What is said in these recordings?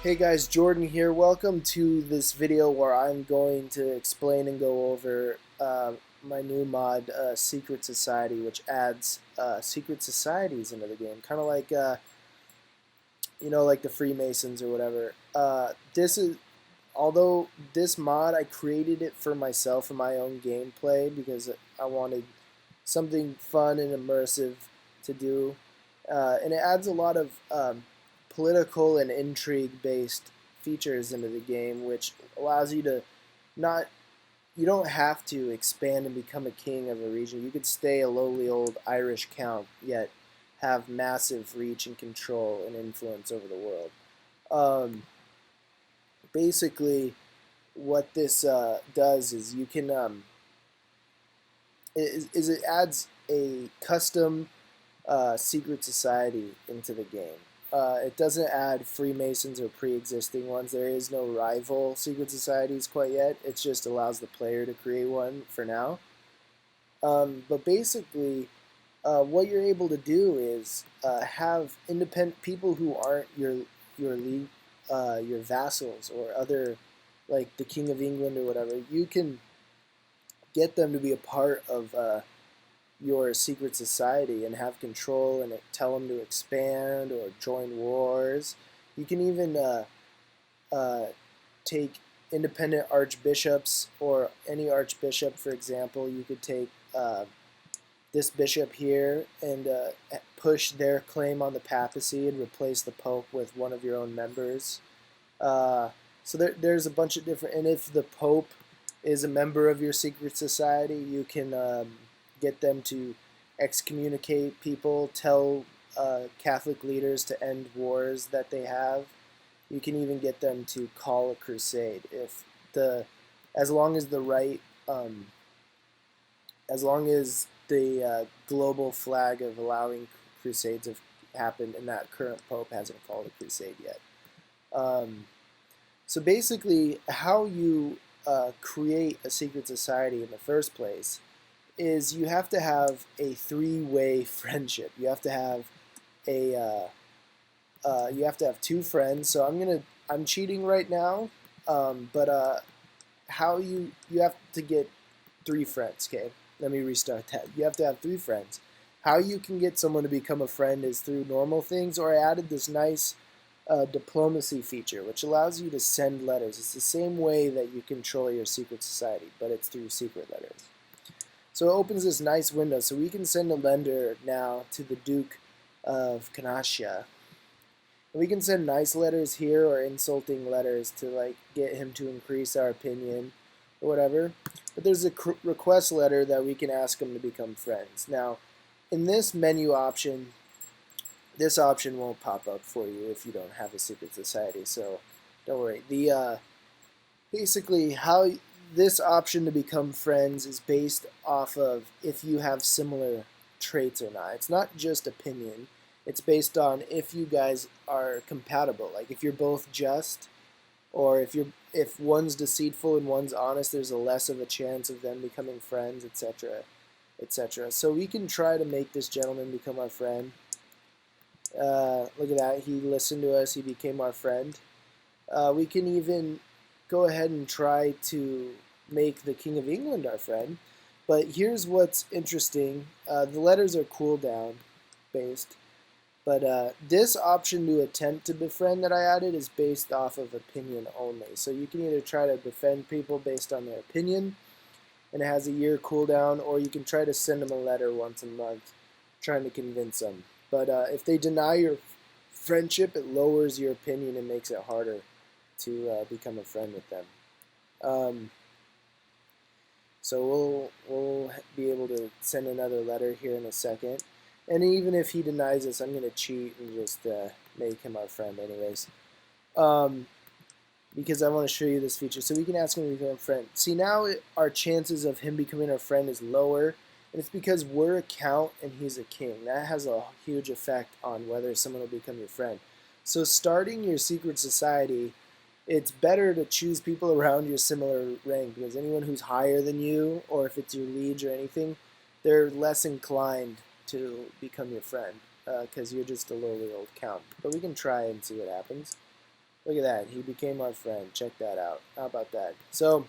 Hey guys, Jordan here. Welcome to this video where I'm going to explain and go over my new mod, Secret Society, which adds secret societies into the game, kind of like like the Freemasons or whatever. Although this mod I created it for myself for my own gameplay because I wanted something fun and immersive to do, and it adds a lot of political and intrigue based features into the game, which allows you to not you don't have to expand and become a king of a region. You could stay a lowly old Irish count, yet have massive reach and control and influence over the world. Um, Basically, what this does is you can it adds a custom secret society into the game. It doesn't add Freemasons or pre-existing ones. There is no rival secret societies quite yet. It just allows the player to create one for now. But basically, what you're able to do is have independent people who aren't your league, your vassals or other, like the King of England or whatever. You can get them to be a part of your secret society and have control and tell them to expand or join wars. You can even uh, take independent archbishops or any archbishop, for example. You could take this bishop here and push their claim on the papacy and replace the pope with one of your own members. So there's a bunch of different, and if the pope is a member of your secret society, you can get them to excommunicate people, tell Catholic leaders to end wars that they have. You can even get them to call a crusade if as long as the right, as long as the global flag of allowing crusades have happened and that current pope hasn't called a crusade yet. So basically, how you create a secret society in the first place is you have to have a three-way friendship. You have to have two friends. So I'm cheating right now, but how you have to get three friends. Okay, let me restart that. You have to have three friends. How you can get someone to become a friend is through normal things, or I added this nice diplomacy feature, which allows you to send letters. It's the same way that you control your secret society, but it's through secret letters. So it opens this nice window. So we can send a letter now to the Duke of Canascia. And we can send nice letters here or insulting letters to like get him to increase our opinion or whatever. But there's a request letter that we can ask him to become friends. Now, in this menu option, this option won't pop up for you if you don't have a secret society. So don't worry. Basically how this option to become friends is based off of if you have similar traits or not. It's not just opinion. It's based on if you guys are compatible. Like if you're both just, or if one's deceitful and one's honest, there's a less of a chance of them becoming friends, etc., etc. So we can try to make this gentleman become our friend. Look at that. He listened to us. He became our friend. We can even go ahead and try to make the King of England our friend. But here's what's interesting. The letters are cooldown based. But this option to attempt to befriend that I added is based off of opinion only. So you can either try to befriend people based on their opinion, and it has a year cooldown, or you can try to send them a letter once a month trying to convince them. But if they deny your friendship, it lowers your opinion and makes it harder to become a friend with them. So we'll be able to send another letter here in a second. And even if he denies us, I'm going to cheat and just make him our friend anyways. Because I want to show you this feature. So we can ask him to become a friend. See, now our chances of him becoming our friend is lower. And it's because we're a count and he's a king. That has a huge effect on whether someone will become your friend. So starting your secret society, it's better to choose people around your similar rank, because anyone who's higher than you, or if it's your liege or anything, they're less inclined to become your friend because you're just a lowly old count. But we can try and see what happens. Look at that. He became our friend. Check that out. How about that? So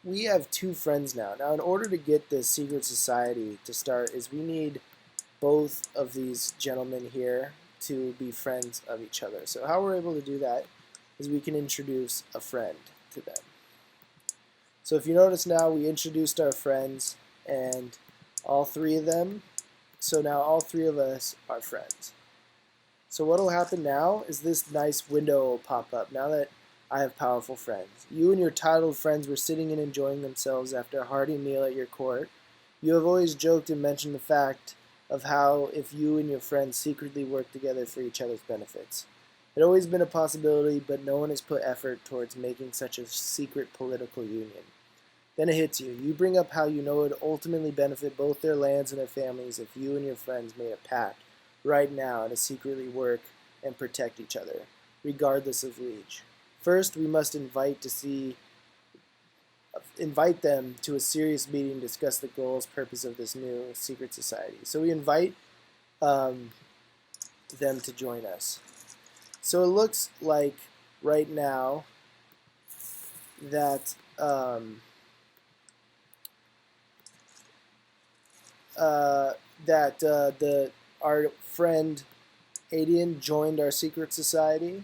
we have 2 friends now. Now, in order to get this secret society to start, is we need both of these gentlemen here to be friends of each other. So how we're able to do that is we can introduce a friend to them. So if you notice now, we introduced our friends and all 3 of them. So now all 3 of us are friends. So what will happen now is this nice window will pop up now that I have powerful friends. You and your titled friends were sitting and enjoying themselves after a hearty meal at your court. You have always joked and mentioned the fact of how if you and your friends secretly work together for each other's benefits. It had always been a possibility, but no one has put effort towards making such a secret political union. Then it hits you. You bring up how you know it would ultimately benefit both their lands and their families if you and your friends made a pact right now to secretly work and protect each other, regardless of liege. First, we must invite them to a serious meeting to discuss the goals, purpose of this new secret society. So we invite them to join us. So it looks like right now that our friend Adian joined our secret society,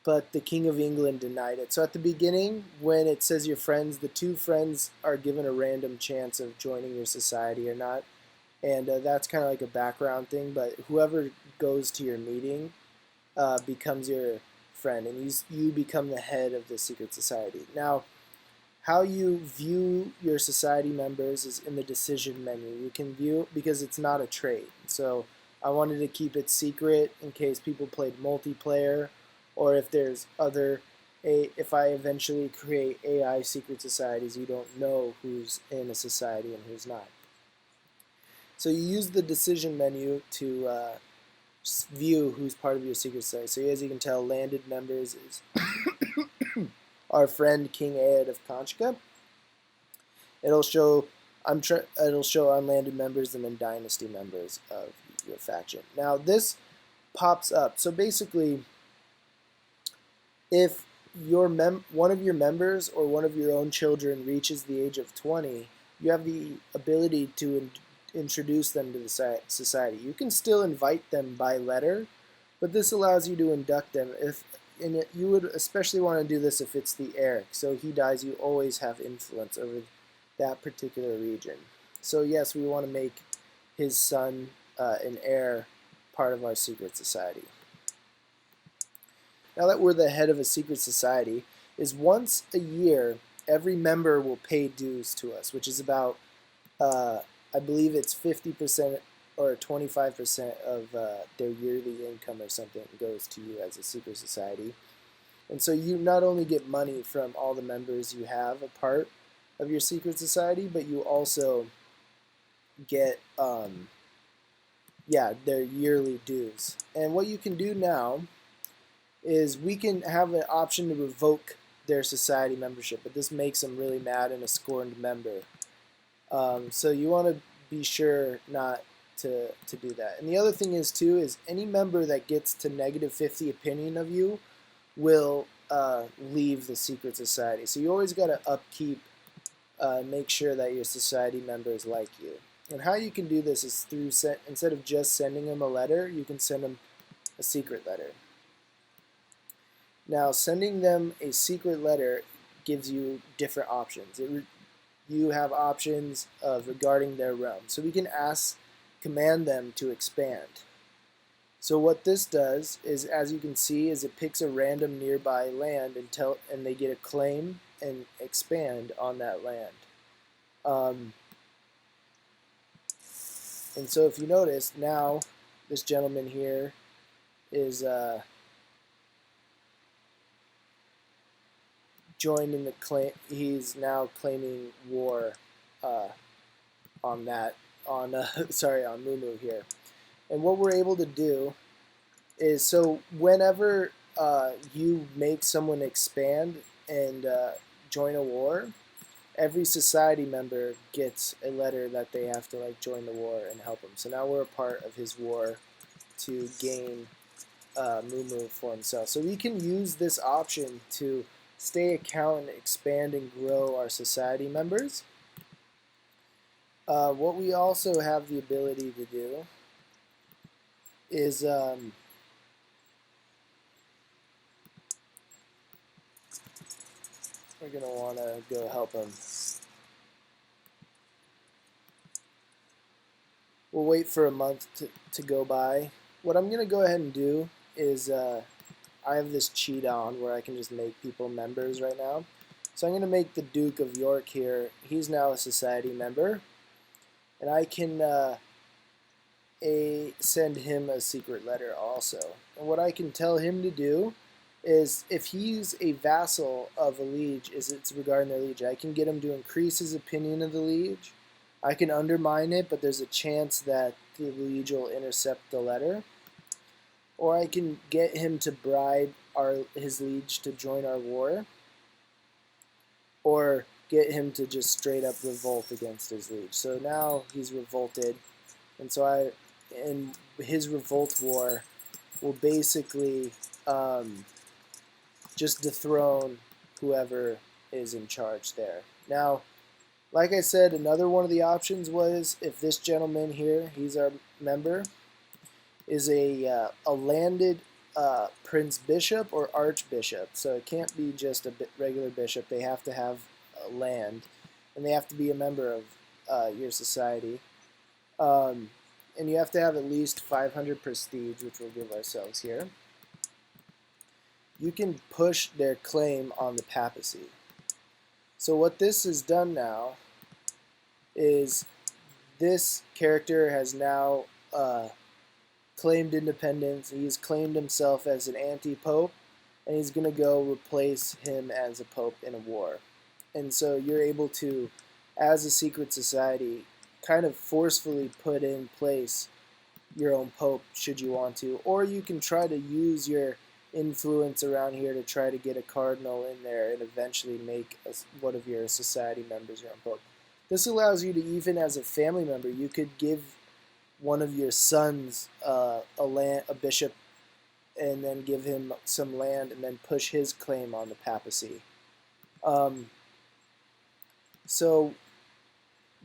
but the King of England denied it. So at the beginning, when it says your friends, the 2 friends are given a random chance of joining your society or not, and that's kind of like a background thing. But whoever goes to your meeting becomes your friend, and you become the head of the secret society. Now, how you view your society members is in the decision menu. You can view, because it's not a trade. So I wanted to keep it secret in case people played multiplayer, or if there's if I eventually create AI secret societies, you don't know who's in a society and who's not. So you use the decision menu to view who's part of your secret society. So as you can tell, landed members is our friend King Aed of Conchka. It'll show unlanded members and then dynasty members of your faction. Now this pops up. So basically, if one of your members or one of your own children reaches the age of 20, you have the ability to introduce them to the society. You can still invite them by letter, but this allows you to induct them. You would especially want to do this if it's the heir. So he dies, you always have influence over that particular region. So yes, we want to make his son an heir part of our secret society. Now that we're the head of a secret society, is once a year, every member will pay dues to us, which is about, I believe it's 50% or 25% of their yearly income or something goes to you as a secret society. And so you not only get money from all the members you have a part of your secret society, but you also get their yearly dues. And what you can do now is we can have an option to revoke their society membership, but this makes them really mad and a scorned member. So you want to be sure not to do that. And the other thing is too is any member that gets to -50 opinion of you will leave the secret society. So you always got to upkeep, make sure that your society members like you. And how you can do this is through instead of just sending them a letter, you can send them a secret letter. Now, sending them a secret letter gives you different options. You have options of regarding their realm. So we can command them to expand. So what this does is, as you can see, is it picks a random nearby land and they get a claim and expand on that land. And so if you notice, now this gentleman here is joined in the claim. He's now claiming war on Mumu here. And what we're able to do is, so whenever you make someone expand and join a war, every society member gets a letter that they have to join the war and help him. So now we're a part of his war to gain moo for himself. So we can use this option to stay account and expand and grow our society members. What we also have the ability to do is we're going to want to go help him. We'll wait for a month to go by. What I'm going to go ahead and do is I have this cheat on where I can just make people members right now. So I'm going to make the Duke of York here. He's now a society member. And I can send him a secret letter also. And what I can tell him to do is if he's a vassal of a liege, it's regarding their liege, I can get him to increase his opinion of the liege. I can undermine it, but there's a chance that the liege will intercept the letter. Or I can get him to bribe his liege to join our war. Or get him to just straight up revolt against his liege. So now he's revolted. And so in his revolt war will basically just dethrone whoever is in charge there. Now, like I said, another one of the options was if this gentleman here, he's our member, is a landed prince bishop or archbishop. So it can't be just a regular bishop. They have to have land, and they have to be a member of your society. And you have to have at least 500 prestige, which we'll give ourselves here. You can push their claim on the papacy. So what this has done now is this character has now claimed independence. He's claimed himself as an anti-pope, and he's going to go replace him as a pope in a war. And so you're able to, as a secret society, kind of forcefully put in place your own pope should you want to. Or you can try to use your influence around here to try to get a cardinal in there and eventually make one of your society members your own pope. This allows you to, even as a family member, you could give one of your sons a bishop and then give him some land and then push his claim on the papacy. So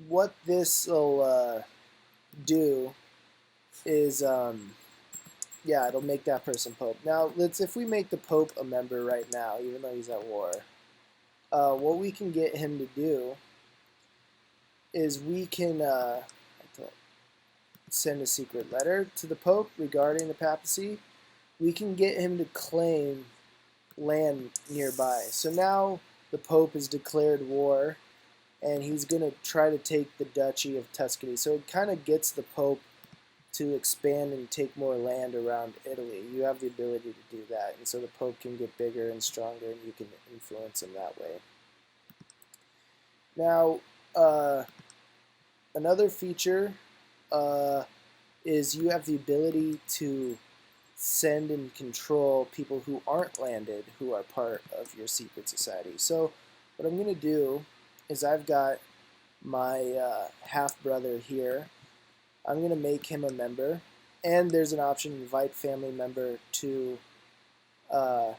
what this will do is, yeah, it'll make that person pope. Now, if we make the pope a member right now, even though he's at war, what we can get him to do is we can send a secret letter to the pope regarding the papacy. We can get him to claim land nearby. So now the pope has declared war, and he's going to try to take the Duchy of Tuscany. So it kind of gets the pope to expand and take more land around Italy. You have the ability to do that, and so the pope can get bigger and stronger, and you can influence him that way. Now, another feature is you have the ability to send and control people who aren't landed, who are part of your secret society. So what I'm going to do is I've got my half-brother here. I'm going to make him a member, and there's an option to invite family member to the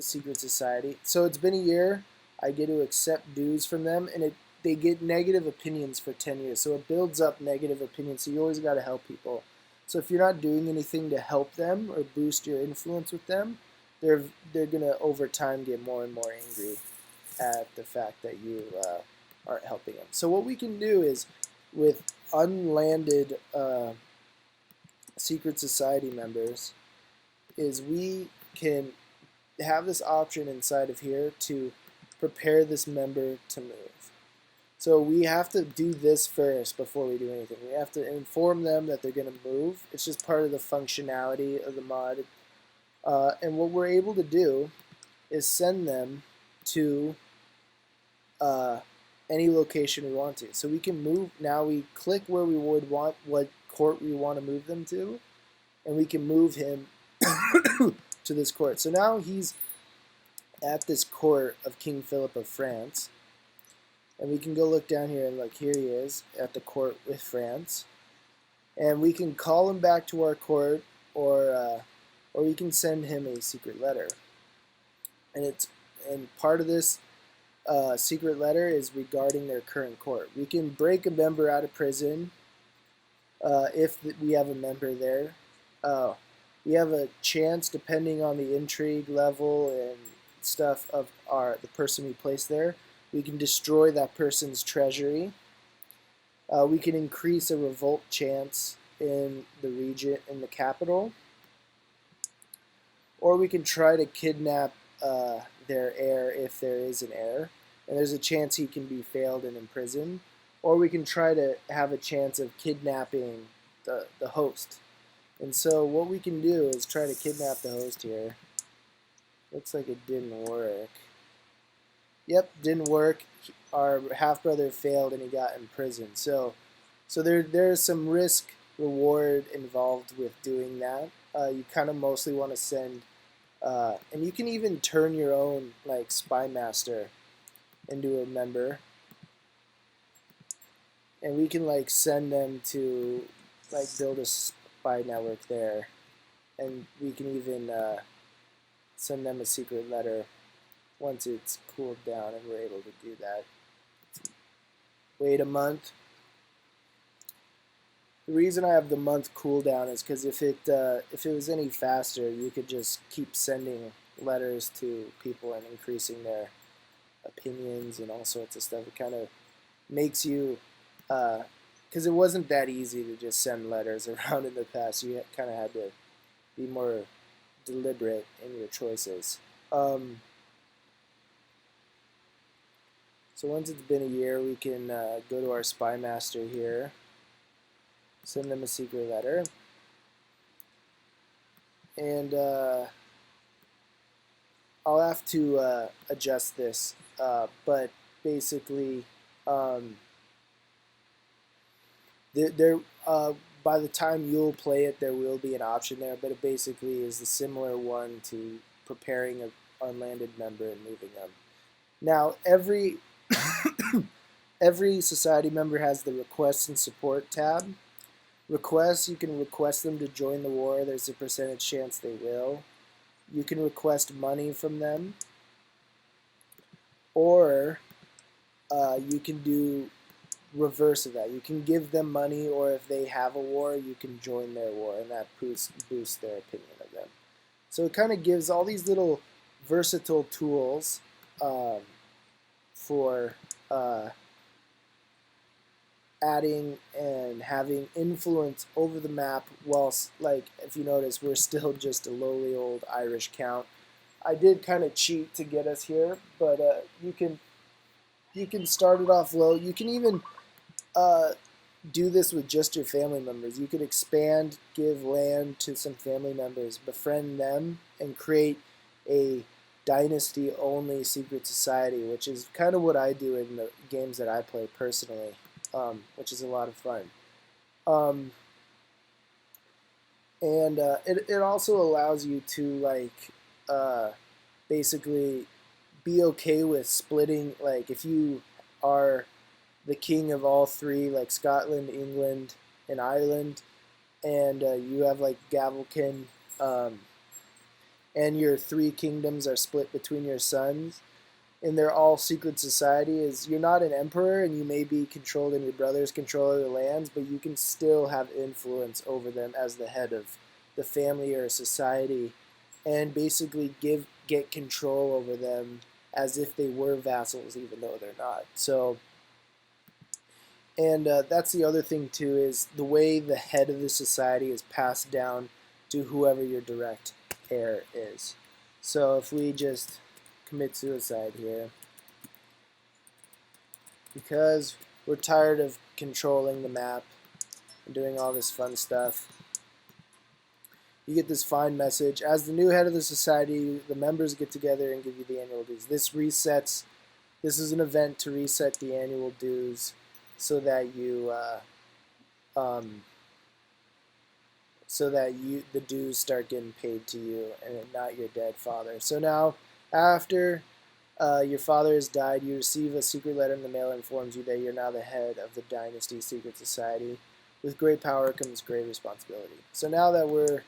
secret society. So it's been a year. I get to accept dues from them, and they get negative opinions for 10 years. So it builds up negative opinions, so you always got to help people. So if you're not doing anything to help them or boost your influence with them, they're going to, over time, get more and more angry at the fact that you aren't helping them. So what we can do is, with unlanded secret society members, is we can have this option inside of here to prepare this member to move. So we have to do this first before we do anything. We have to inform them that they're going to move. It's just part of the functionality of the mod. And what we're able to do is send them to any location we want to. So we can move. Now we click where we would want, what court we want to move them to, and we can move him to this court. So now he's at this court of King Philip of France. And we can go look down here, and look, here he is at the court with France. And we can call him back to our court, or we can send him a secret letter. And part of this secret letter is regarding their current court. We can break a member out of prison if we have a member there. We have a chance, depending on the intrigue level and stuff of the person we place there. We can destroy that person's treasury. We can increase a revolt chance in the region, in the capital, or we can try to kidnap their heir if there is an heir, and there's a chance he can be failed and imprisoned, or we can try to have a chance of kidnapping the host. And so what we can do is try to kidnap the host here. Looks like it didn't work. Yep, didn't work. Our half-brother failed and he got imprisoned. So there's some risk reward involved with doing that. You kind of mostly want to send, and you can even turn your own like spy master into a member, and we can like send them to like build a spy network there, and we can even send them a secret letter once it's cooled down, and we're able to do that. Wait a month. The reason I have the month cooldown is because if it was any faster, you could just keep sending letters to people and increasing their opinions and all sorts of stuff. It kind of makes you, because it wasn't that easy to just send letters around in the past. You kind of had to be more deliberate in your choices. So once it's been a year, we can go to our spy master here. Send them a secret letter, and I'll have to adjust this, but basically, there by the time you'll play it, there will be an option there, but it basically is the similar one to preparing an unlanded member and moving them. Now, every every society member has the requests and support tab. Requests, you can request them to join the war. There's a percentage chance they will. You can request money from them. Or you can do reverse of that. You can give them money, or if they have a war, you can join their war, and that boosts their opinion of them. So it kind of gives all these little versatile tools for adding and having influence over the map, whilst, like, if you notice, we're still just a lowly old Irish count. I did kind of cheat to get us here, but you can start it off low. You can even do this with just your family members. You could expand, give land to some family members, befriend them, and create a dynasty-only secret society, which is kind of what I do in the games that I play personally. Which is a lot of fun. And it also allows you to, like, basically be okay with splitting, like, if you are the king of all three, like Scotland, England, and Ireland, and you have, like, Gavelkin, and your three kingdoms are split between your sons, and they're all secret society, is you're not an emperor, and you may be controlled and your brothers control the lands, but you can still have influence over them as the head of the family or society, and basically get control over them as if they were vassals, even though they're not. So, and that's the other thing too, is the way the head of the society is passed down to whoever your direct heir is. So if we just commit suicide here, because we're tired of controlling the map and doing all this fun stuff, you get this fine message. As the new head of the society, the members get together and give you the annual dues. This resets. This is an event to reset the annual dues, so that the dues start getting paid to you and not your dead father. So now, after your father has died, you receive a secret letter in the mail that informs you that you're now the head of the Dynasty Secret Society. With great power comes great responsibility. So now that we're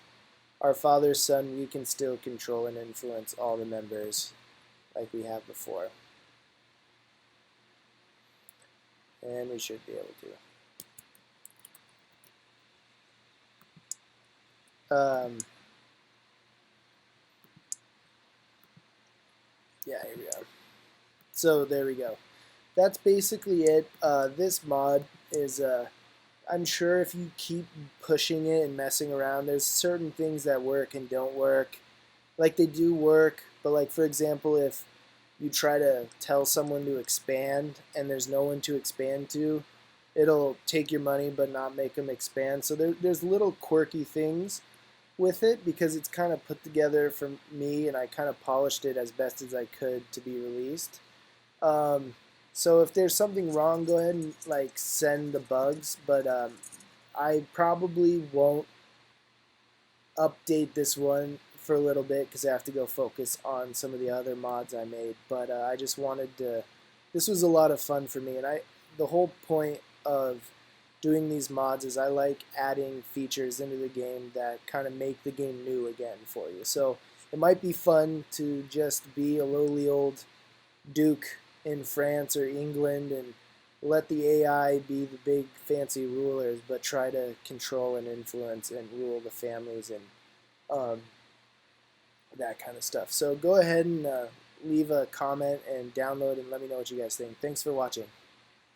our father's son, we can still control and influence all the members like we have before. And we should be able to. Yeah, here we are. So there we go. That's basically it. This mod is, I'm sure if you keep pushing it and messing around, there's certain things that work and don't work. Like they do work, but like for example, if you try to tell someone to expand and there's no one to expand to, it'll take your money but not make them expand. So there's little quirky things with it because it's kind of put together for me and I kind of polished it as best as I could to be released. Um, so if there's something wrong, go ahead and like send the bugs, but I probably won't update this one for a little bit because I have to go focus on some of the other mods I made. But I just wanted to. This was a lot of fun for me, and the whole point of doing these mods is I like adding features into the game that kind of make the game new again for you. So it might be fun to just be a lowly old duke in France or England and let the AI be the big fancy rulers, but try to control and influence and rule the families and um, that kind of stuff. So go ahead and leave a comment and download and let me know what you guys think. Thanks for watching.